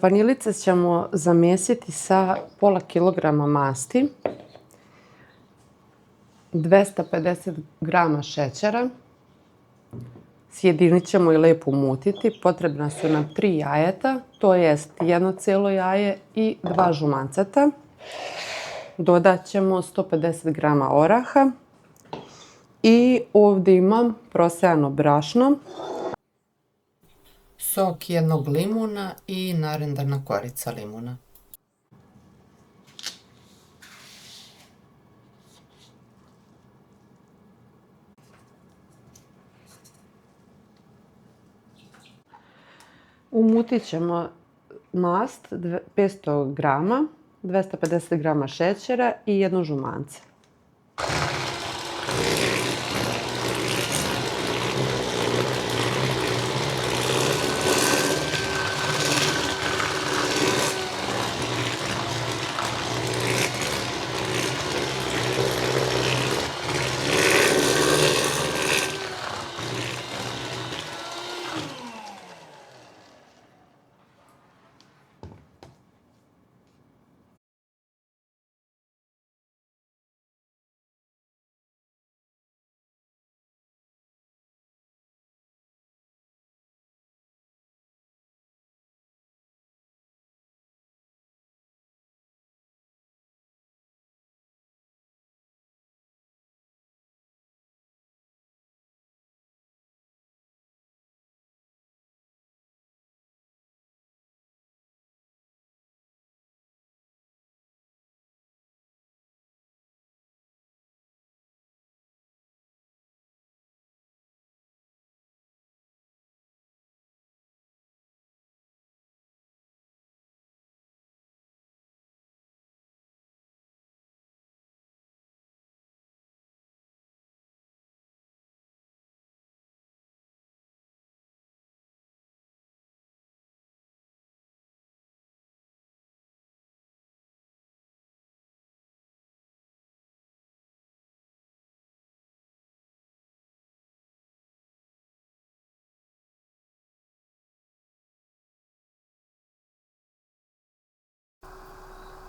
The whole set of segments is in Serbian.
Vanilice ćemo zamjesiti sa pola kilograma masti, 250 grama šećera, sjedinit ćemo i lijepo umutiti. Potrebna su nam 3 jajeta, to jest 1 cijelo jaje i 2 žumanceta. Dodat ćemo 150 grama oraha i ovdje imam prosejano brašno, sok 1 limuna i narendana korica limuna. Umutit ćemo mast 500 grama, 250 grama šećera i 1 žumance.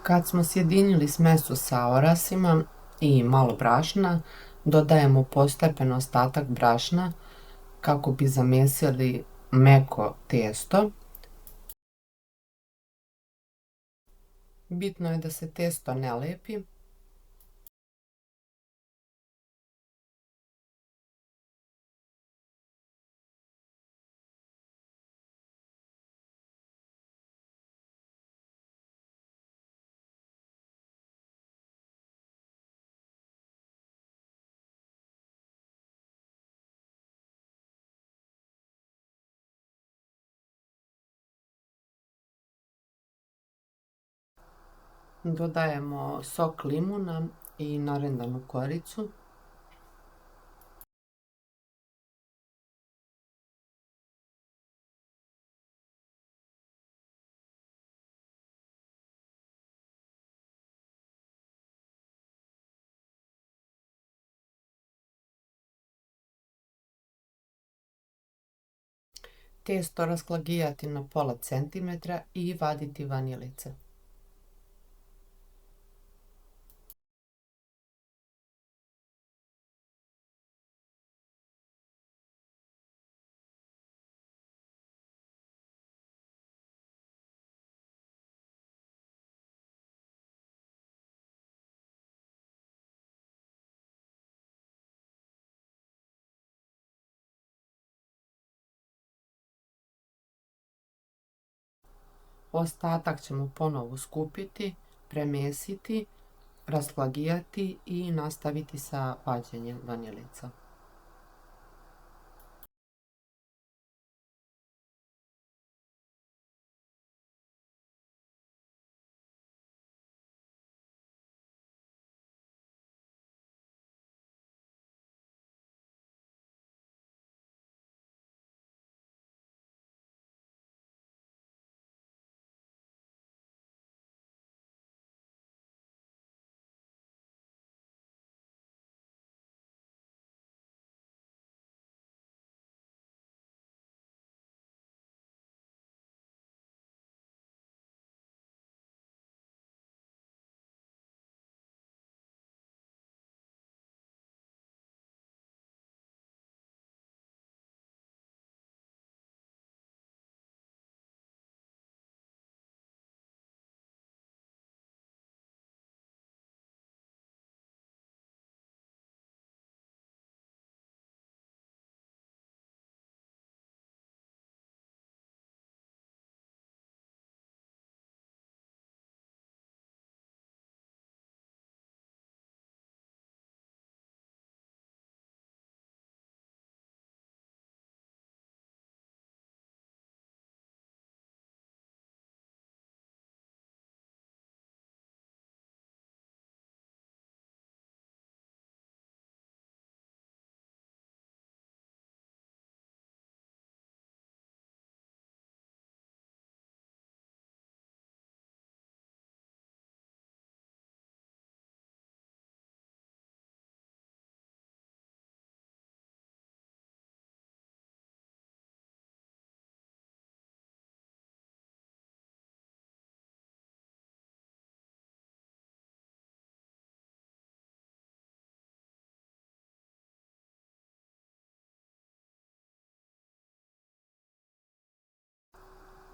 Kad smo sjedinili smesu sa orasima i malo brašna, dodajemo postepeno ostatak brašna kako bi zamjesili meko testo. Bitno je da se testo ne lepi. Dodajemo sok limuna i narendanu koricu. Testo rasklagijati na pola centimetra i vaditi vanilice. Ostatak ćemo ponovo skupiti, premjesiti, rasklagijati i nastaviti sa vađenjem vanilica.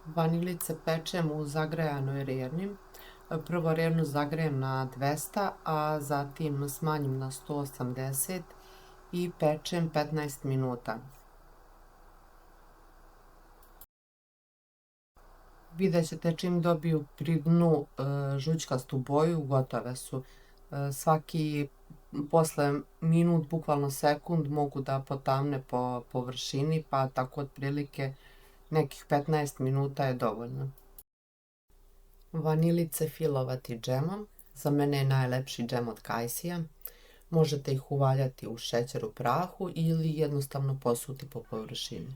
Vanilice pečem u zagrejanoj rerni. Prvo rernu zagrejem na 200, a zatim smanjim na 180 i pečem 15 minuta. Vidjet ćete čim dobiju pri dnu žućkastu boju, gotove su. Svaki posle minut, bukvalno sekund, mogu da potamne po površini, pa tako otprilike nekih 15 minuta je dovoljno. Vanilice filovati džemom. Za mene je najlepši džem od kajsija. Možete ih uvaljati u šećer u prahu ili jednostavno posuti po površini.